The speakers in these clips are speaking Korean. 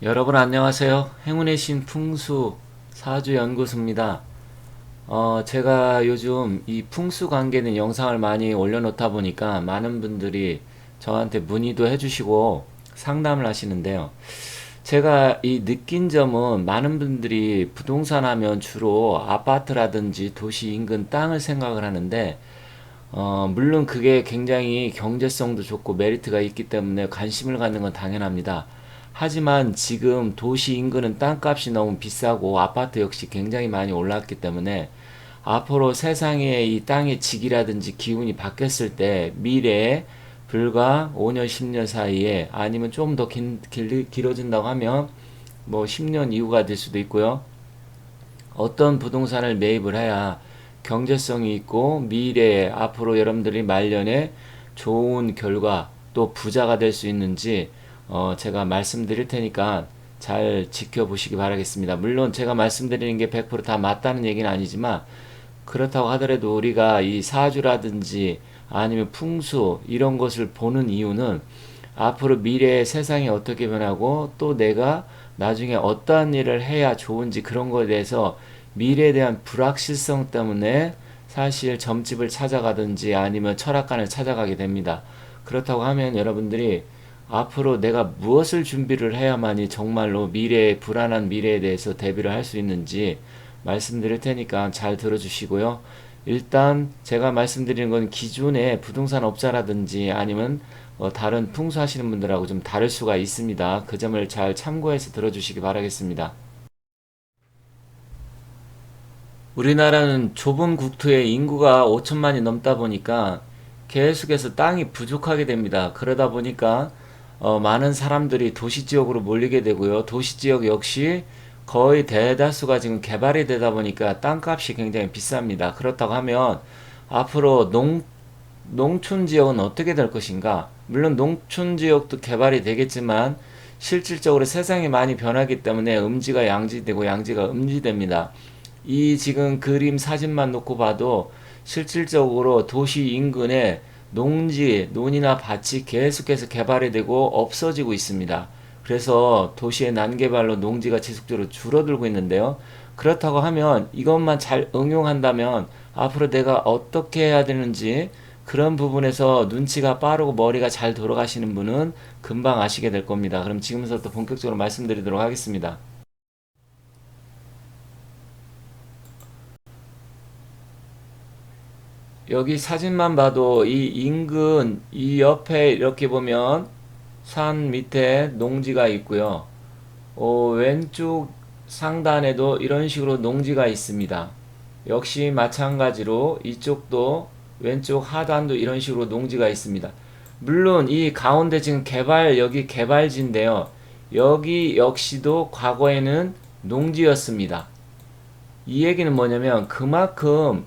여러분 안녕하세요. 행운의 신 풍수 사주연구소입니다. 제가 요즘 이 풍수 관계된 영상을 많이 올려놓다 보니까 많은 분들이 저한테 문의도 해주시고 상담을 하시는데요. 제가 이 느낀 점은 많은 분들이 부동산 하면 주로 아파트라든지 도시 인근 땅을 생각을 하는데, 물론 그게 굉장히 경제성도 좋고 메리트가 있기 때문에 관심을 갖는 건 당연합니다. 하지만 지금 도시 인근은 땅값이 너무 비싸고 아파트 역시 굉장히 많이 올랐기 때문에 앞으로 세상의 이 땅의 직이라든지 기운이 바뀌었을 때 미래에 불과 5년, 10년 사이에 아니면 좀 더 길어진다고 하면 뭐 10년 이후가 될 수도 있고요. 어떤 부동산을 매입을 해야 경제성이 있고 미래에 앞으로 여러분들이 말년에 좋은 결과 또 부자가 될 수 있는지 제가 말씀드릴 테니까 잘 지켜보시기 바라겠습니다. 물론 제가 말씀드리는 게 100%다 맞다는 얘기는 아니지만 그렇다고 하더라도 우리가 이 사주라든지 아니면 풍수 이런 것을 보는 이유는 앞으로 미래의 세상이 어떻게 변하고 또 내가 나중에 어떠한 일을 해야 좋은지 그런 거에 대해서 미래에 대한 불확실성 때문에 사실 점집을 찾아가든지 아니면 철학관을 찾아가게 됩니다. 그렇다고 하면 여러분들이 앞으로 내가 무엇을 준비를 해야만이 정말로 미래의 불안한 미래에 대해서 대비를 할 수 있는지 말씀드릴 테니까 잘 들어주시고요. 일단 제가 말씀드리는 건 기존의 부동산 업자라든지 아니면 다른 풍수하시는 분들하고 좀 다를 수가 있습니다. 그 점을 잘 참고해서 들어주시기 바라겠습니다. 우리나라는 좁은 국토에 인구가 5천만이 넘다 보니까 계속해서 땅이 부족하게 됩니다. 그러다 보니까 많은 사람들이 도시 지역으로 몰리게 되고요. 도시 지역 역시 거의 대다수가 지금 개발이 되다 보니까 땅값이 굉장히 비쌉니다. 그렇다고 하면 앞으로 농촌 지역은 어떻게 될 것인가? 물론 농촌 지역도 개발이 되겠지만 실질적으로 세상이 많이 변하기 때문에 음지가 양지되고 양지가 음지됩니다. 이 지금 그림 사진만 놓고 봐도 실질적으로 도시 인근에 농지, 논이나 밭이 계속해서 개발이 되고 없어지고 있습니다. 그래서 도시의 난개발로 농지가 지속적으로 줄어들고 있는데요. 그렇다고 하면 이것만 잘 응용한다면 앞으로 내가 어떻게 해야 되는지 그런 부분에서 눈치가 빠르고 머리가 잘 돌아가시는 분은 금방 아시게 될 겁니다. 그럼 지금부터 본격적으로 말씀드리도록 하겠습니다. 여기 사진만 봐도 이 인근 이 옆에 이렇게 보면 산 밑에 농지가 있고요. 왼쪽 상단에도 이런 식으로 농지가 있습니다. 역시 마찬가지로 이쪽도 왼쪽 하단도 이런 식으로 농지가 있습니다. 물론 이 가운데 지금 여기 개발지인데요. 여기 역시도 과거에는 농지였습니다. 이 얘기는 뭐냐면 그만큼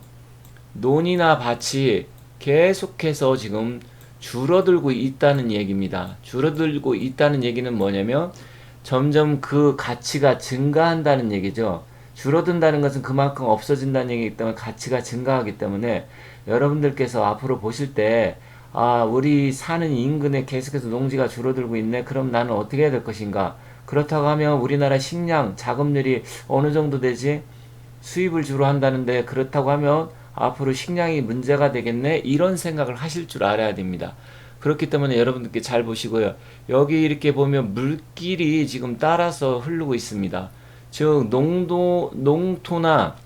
논이나 밭이 계속해서 지금 줄어들고 있다는 얘기입니다. 줄어들고 있다는 얘기는 뭐냐면 점점 그 가치가 증가한다는 얘기죠. 줄어든다는 것은 그만큼 없어진다는 얘기이기 때문에 가치가 증가하기 때문에 여러분들께서 앞으로 보실 때 우리 사는 인근에 계속해서 농지가 줄어들고 있네. 그럼 나는 어떻게 해야 될 것인가? 그렇다고 하면 우리나라 식량 자급률이 어느 정도 되지? 수입을 주로 한다는데 그렇다고 하면 앞으로 식량이 문제가 되겠네 이런 생각을 하실 줄 알아야 됩니다. 그렇기 때문에 여러분들께 잘 보시고요. 여기 이렇게 보면 물길이 지금 따라서 흐르고 있습니다. 즉 농토나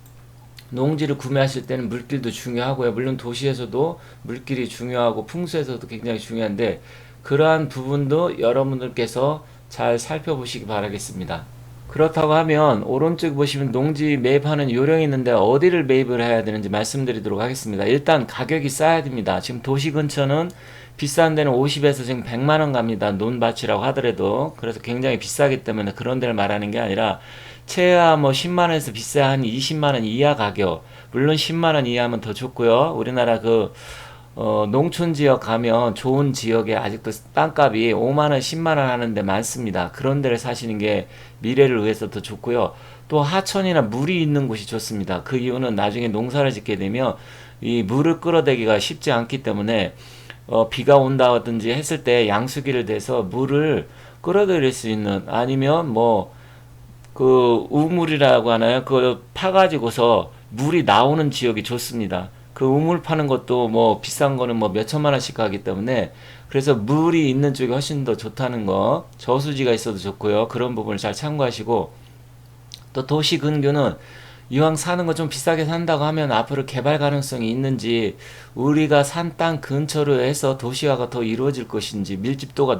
농지를 구매하실 때는 물길도 중요하고요. 물론 도시에서도 물길이 중요하고 풍수에서도 굉장히 중요한데 그러한 부분도 여러분들께서 잘 살펴보시기 바라겠습니다. 그렇다고 하면 오른쪽 보시면 농지 매입하는 요령이 있는데 어디를 매입을 해야 되는지 말씀드리도록 하겠습니다. 일단 가격이 싸야 됩니다. 지금 도시 근처는 비싼 데는 50에서 지금 100만 원 갑니다. 논밭이라고 하더라도. 그래서 굉장히 비싸기 때문에 그런 데를 말하는 게 아니라 최하 뭐 10만 원에서 비싸야 한 20만 원 이하 가격. 물론 10만 원 이하면 더 좋고요. 우리나라 농촌 지역 가면 좋은 지역에 아직도 땅값이 5만 원, 10만 원 하는 데 많습니다. 그런 데를 사시는 게 미래를 위해서 더 좋고요. 또 하천이나 물이 있는 곳이 좋습니다. 그 이유는 나중에 농사를 짓게 되면 이 물을 끌어대기가 쉽지 않기 때문에 비가 온다든지 했을 때 양수기를 대서 물을 끌어들일 수 있는, 아니면 뭐 그 우물이라고 하나요? 그걸 파가지고서 물이 나오는 지역이 좋습니다. 그 우물 파는 것도 뭐 비싼 거는 뭐 몇 천만 원씩 하기 때문에, 그래서 물이 있는 쪽이 훨씬 더 좋다는 거, 저수지가 있어도 좋고요. 그런 부분을 잘 참고하시고, 또 도시 근교는 이왕 사는 거 좀 비싸게 산다고 하면 앞으로 개발 가능성이 있는지, 우리가 산 땅 근처로 해서 도시화가 더 이루어질 것인지, 밀집도가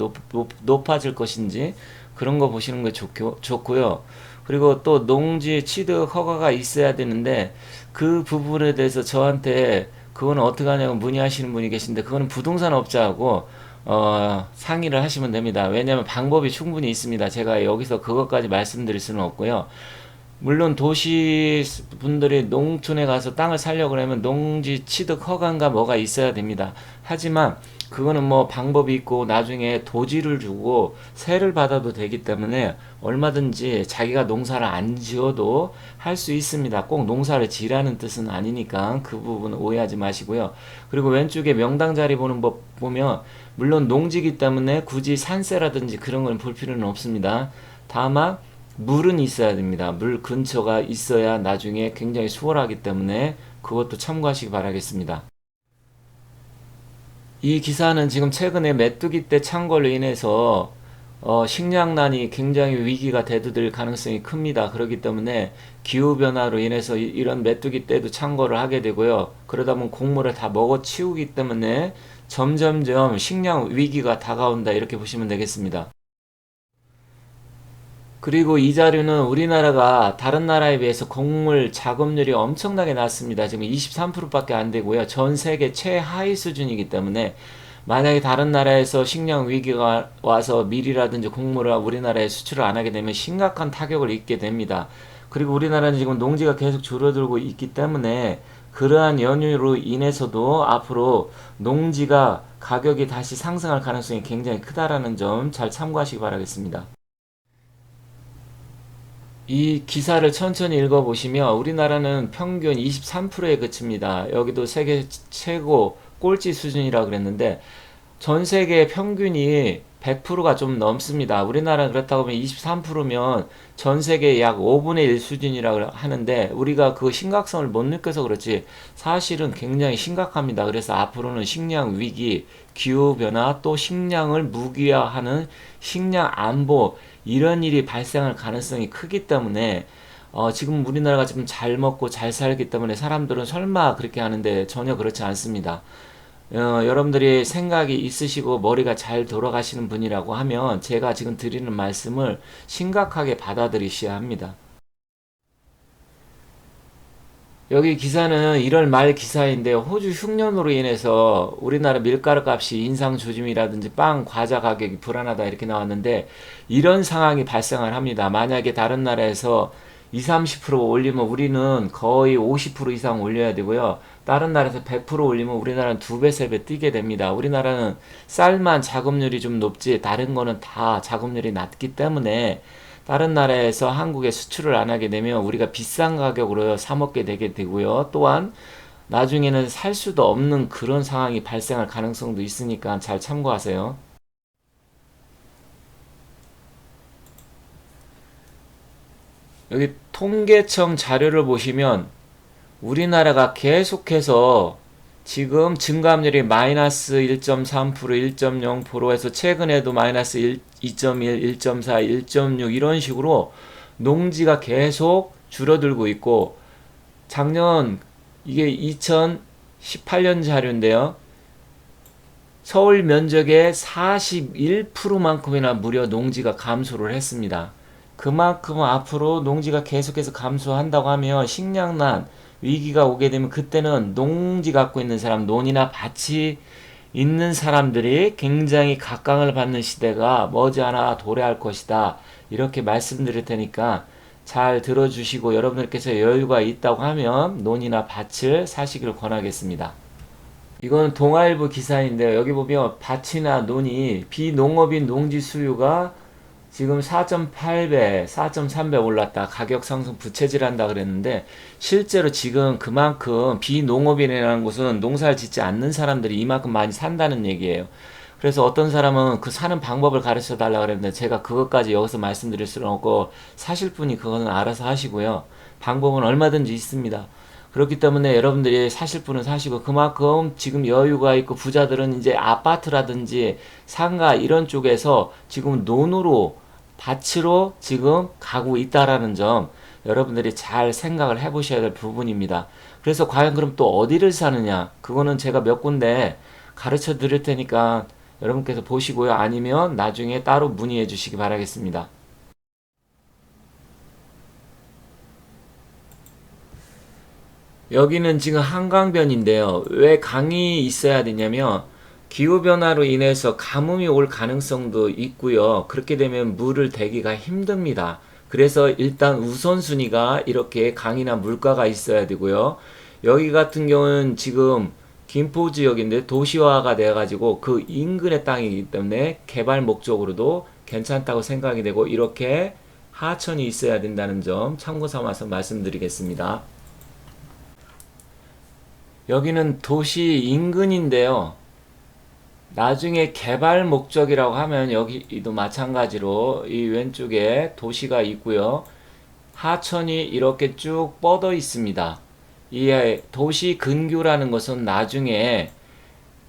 높아질 것인지, 그런 거 보시는 게 좋고요. 그리고 또 농지 취득 허가가 있어야 되는데, 그 부분에 대해서 저한테 그거는 어떻게 하냐고 문의하시는 분이 계신데, 그거는 부동산 업자하고 상의를 하시면 됩니다. 왜냐하면 방법이 충분히 있습니다. 제가 여기서 그것까지 말씀드릴 수는 없고요. 물론 도시 분들이 농촌에 가서 땅을 살려고 그러면 농지 취득 허가인가 뭐가 있어야 됩니다. 하지만 그거는 뭐 방법이 있고, 나중에 도지를 주고 세를 받아도 되기 때문에 얼마든지 자기가 농사를 안 지어도 할 수 있습니다. 꼭 농사를 지라는 뜻은 아니니까 그 부분 오해하지 마시고요. 그리고 왼쪽에 명당 자리 보는 법 보면, 물론 농지기 때문에 굳이 산세라든지 그런 걸 볼 필요는 없습니다. 다만 물은 있어야 됩니다. 물 근처가 있어야 나중에 굉장히 수월하기 때문에 그것도 참고하시기 바라겠습니다. 이 기사는 지금 최근에 메뚜기 떼 창궐로 인해서 식량난이 굉장히 위기가 대두될 가능성이 큽니다. 그렇기 때문에 기후변화로 인해서 이런 메뚜기 떼도 창궐을 하게 되고요. 그러다 보면 곡물을 다 먹어치우기 때문에 점점점 식량 위기가 다가온다, 이렇게 보시면 되겠습니다. 그리고 이 자료는 우리나라가 다른 나라에 비해서 곡물 작업률이 엄청나게 낮습니다. 지금 23%밖에 안 되고요. 전 세계 최하위 수준이기 때문에, 만약에 다른 나라에서 식량 위기가 와서 밀이라든지 곡물을 우리나라에 수출을 안 하게 되면 심각한 타격을 입게 됩니다. 그리고 우리나라는 지금 농지가 계속 줄어들고 있기 때문에, 그러한 연유로 인해서도 앞으로 농지가 가격이 다시 상승할 가능성이 굉장히 크다라는 점 잘 참고하시기 바라겠습니다. 이 기사를 천천히 읽어보시면 우리나라는 평균 23%에 그칩니다. 여기도 세계 최고 꼴찌 수준이라고 그랬는데, 전 세계 평균이 100%가 좀 넘습니다. 우리나라는 그렇다고 하면 23%면 전 세계 약 5분의 1 수준이라고 하는데, 우리가 그 심각성을 못 느껴서 그렇지 사실은 굉장히 심각합니다. 그래서 앞으로는 식량 위기, 기후변화, 또 식량을 무기화하는 식량 안보, 이런 일이 발생할 가능성이 크기 때문에, 지금 우리나라가 지금 잘 먹고 잘 살기 때문에 사람들은 설마 그렇게 하는데, 전혀 그렇지 않습니다. 여러분들이 생각이 있으시고 머리가 잘 돌아가시는 분이라고 하면 제가 지금 드리는 말씀을 심각하게 받아들이셔야 합니다. 여기 기사는 1월 말 기사인데, 호주 흉년으로 인해서 우리나라 밀가루 값이 인상 조짐이라든지 빵, 과자 가격이 불안하다, 이렇게 나왔는데, 이런 상황이 발생을 합니다. 만약에 다른 나라에서 20, 30% 올리면 우리는 거의 50% 이상 올려야 되고요. 다른 나라에서 100% 올리면 우리나라는 2배, 3배 뛰게 됩니다. 우리나라는 쌀만 자급률이 좀 높지 다른 거는 다 자급률이 낮기 때문에, 다른 나라에서 한국에 수출을 안 하게 되면 우리가 비싼 가격으로 사 먹게 되게 되고요. 또한 나중에는 살 수도 없는 그런 상황이 발생할 가능성도 있으니까 잘 참고하세요. 여기 통계청 자료를 보시면 우리나라가 계속해서 지금 증감률이 마이너스 1.3%, 1.0%에서 최근에도 마이너스 1, 2.1, 1.4, 1.6 이런 식으로 농지가 계속 줄어들고 있고, 작년, 이게 2018년 자료인데요. 서울 면적의 41%만큼이나 무려 농지가 감소를 했습니다. 그만큼 앞으로 농지가 계속해서 감소한다고 하면 식량난 위기가 오게 되면, 그때는 농지 갖고 있는 사람, 논이나 밭이 있는 사람들이 굉장히 각광을 받는 시대가 머지않아 도래할 것이다, 이렇게 말씀드릴 테니까 잘 들어주시고, 여러분들께서 여유가 있다고 하면 논이나 밭을 사시길 권하겠습니다. 이건 동아일보 기사인데요. 여기 보면 밭이나 논이 비농업인 농지 수요가 지금 4.8배, 4.3배 올랐다, 가격 상승 부채질한다 그랬는데, 실제로 지금 그만큼 비농업인이라는 곳은 농사를 짓지 않는 사람들이 이만큼 많이 산다는 얘기예요. 그래서 어떤 사람은 그 사는 방법을 가르쳐 달라고 그랬는데 제가 그것까지 여기서 말씀드릴 수는 없고 사실 분이 그거는 알아서 하시고요. 방법은 얼마든지 있습니다. 그렇기 때문에 여러분들이 사실 분은 사시고 그만큼 지금 여유가 있고 부자들은 이제 아파트라든지 상가 이런 쪽에서 지금 논으로 밭으로 지금 가고 있다라는 점 여러분들이 잘 생각을 해보셔야 될 부분입니다. 그래서 과연 그럼 또 어디를 사느냐? 그거는 제가 몇 군데 가르쳐 드릴 테니까 여러분께서 보시고요. 아니면 나중에 따로 문의해 주시기 바라겠습니다. 여기는 지금 한강변인데요. 왜 강이 있어야 되냐면 기후변화로 인해서 가뭄이 올 가능성도 있고요. 그렇게 되면 물을 대기가 힘듭니다. 그래서 일단 우선순위가 이렇게 강이나 물가가 있어야 되고요. 여기 같은 경우는 지금 김포 지역인데 도시화가 돼가지고 그 인근의 땅이기 때문에 개발 목적으로도 괜찮다고 생각이 되고 이렇게 하천이 있어야 된다는 점 참고 삼아서 말씀드리겠습니다. 여기는 도시 인근인데요. 나중에 개발 목적이라고 하면 여기도 마찬가지로 이 왼쪽에 도시가 있고요. 하천이 이렇게 쭉 뻗어 있습니다. 이 도시 근교라는 것은 나중에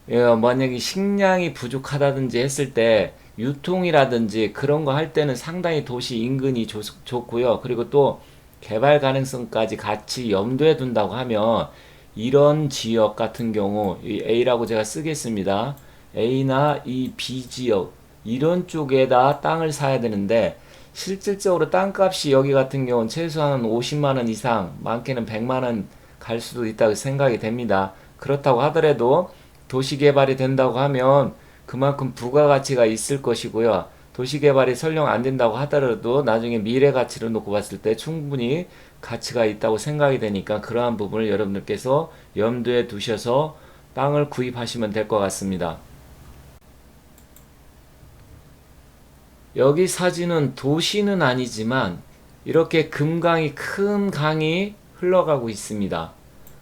만약에 식량이 부족하다든지 했을 때 유통이라든지 그런 거 할 때는 상당히 도시 인근이 좋고요. 그리고 또 개발 가능성까지 같이 염두에 둔다고 하면 이런 지역 같은 경우 이 A라고 제가 쓰겠습니다. A나 이 B 지역 이런 쪽에다 땅을 사야 되는데 실질적으로 땅값이 여기 같은 경우는 최소한 50만 원 이상 많게는 100만 원 갈 수도 있다고 생각이 됩니다. 그렇다고 하더라도 도시개발이 된다고 하면 그만큼 부가가치가 있을 것이고요. 도시개발이 설령 안 된다고 하더라도 나중에 미래 가치를 놓고 봤을 때 충분히 가치가 있다고 생각이 되니까 그러한 부분을 여러분들께서 염두에 두셔서 땅을 구입하시면 될 것 같습니다. 여기 사진은 도시는 아니지만 이렇게 금강이 큰 강이 흘러가고 있습니다.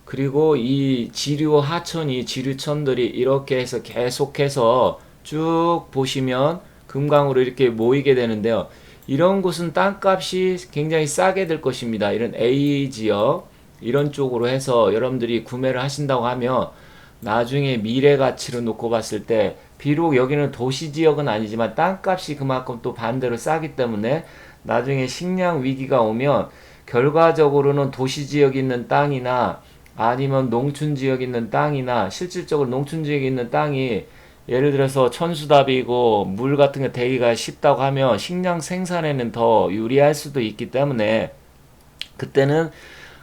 그리고 이 지류 하천이 지류천들이 이렇게 해서 계속해서 쭉 보시면 금강으로 이렇게 모이게 되는데요. 이런 곳은 땅값이 굉장히 싸게 될 것입니다. 이런 A 지역 이런 쪽으로 해서 여러분들이 구매를 하신다고 하면 나중에 미래 가치로 놓고 봤을 때 비록 여기는 도시 지역은 아니지만 땅값이 그만큼 또 반대로 싸기 때문에 나중에 식량 위기가 오면 결과적으로는 도시 지역에 있는 땅이나 아니면 농촌 지역에 있는 땅이나 실질적으로 농촌 지역에 있는 땅이 예를 들어서 천수답이고 물 같은 게 대기가 쉽다고 하면 식량 생산에는 더 유리할 수도 있기 때문에 그때는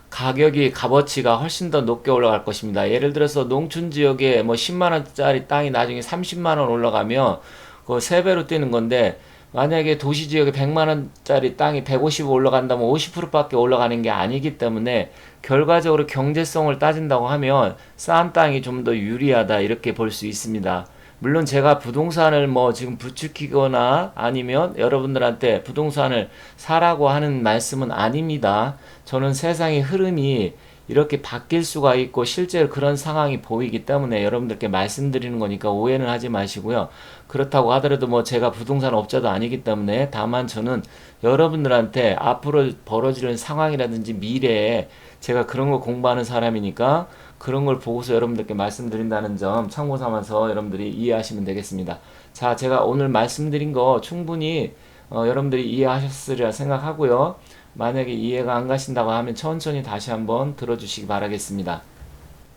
가격이 값어치가 훨씬 더 높게 올라갈 것입니다. 예를 들어서 농촌 지역에 뭐 10만 원짜리 땅이 나중에 30만 원 올라가면 그 3배로 뛰는 건데 만약에 도시 지역에 100만 원짜리 땅이 150 올라간다면 50%밖에 올라가는 게 아니기 때문에 결과적으로 경제성을 따진다고 하면 싼 땅이 좀 더 유리하다 이렇게 볼 수 있습니다. 물론 제가 부동산을 뭐 지금 부추기거나 아니면 여러분들한테 부동산을 사라고 하는 말씀은 아닙니다. 저는 세상의 흐름이 이렇게 바뀔 수가 있고 실제로 그런 상황이 보이기 때문에 여러분들께 말씀드리는 거니까 오해는 하지 마시고요. 그렇다고 하더라도 뭐 제가 부동산 업자도 아니기 때문에 다만 저는 여러분들한테 앞으로 벌어지는 상황이라든지 미래에 제가 그런 거 공부하는 사람이니까 그런 걸 보고서 여러분들께 말씀드린다는 점 참고 삼아서 여러분들이 이해하시면 되겠습니다. 자, 제가 오늘 말씀드린 거 충분히 여러분들이 이해하셨으리라 생각하고요. 만약에 이해가 안 가신다고 하면 천천히 다시 한번 들어주시기 바라겠습니다.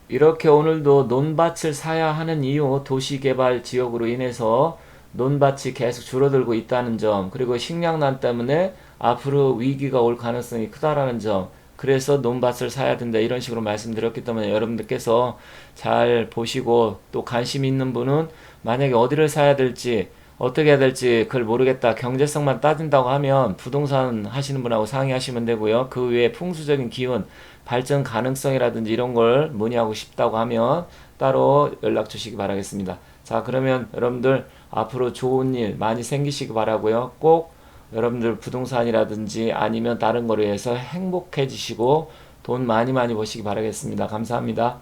이렇게 오늘도 논밭을 사야 하는 이유, 도시개발 지역으로 인해서 논밭이 계속 줄어들고 있다는 점, 그리고 식량난 때문에 앞으로 위기가 올 가능성이 크다라는 점, 그래서 논밭을 사야 된다 이런 식으로 말씀드렸기 때문에 여러분들께서 잘 보시고 또 관심 있는 분은 만약에 어디를 사야 될지 어떻게 해야 될지 그걸 모르겠다 경제성만 따진다고 하면 부동산 하시는 분하고 상의하시면 되고요. 그 외에 풍수적인 기운 발전 가능성이라든지 이런 걸 문의하고 싶다고 하면 따로 연락 주시기 바라겠습니다. 자, 그러면 여러분들 앞으로 좋은 일 많이 생기시기 바라고요. 꼭 여러분들 부동산이라든지 아니면 다른 거로 해서 행복해지시고 돈 많이 버시기 바라겠습니다. 감사합니다.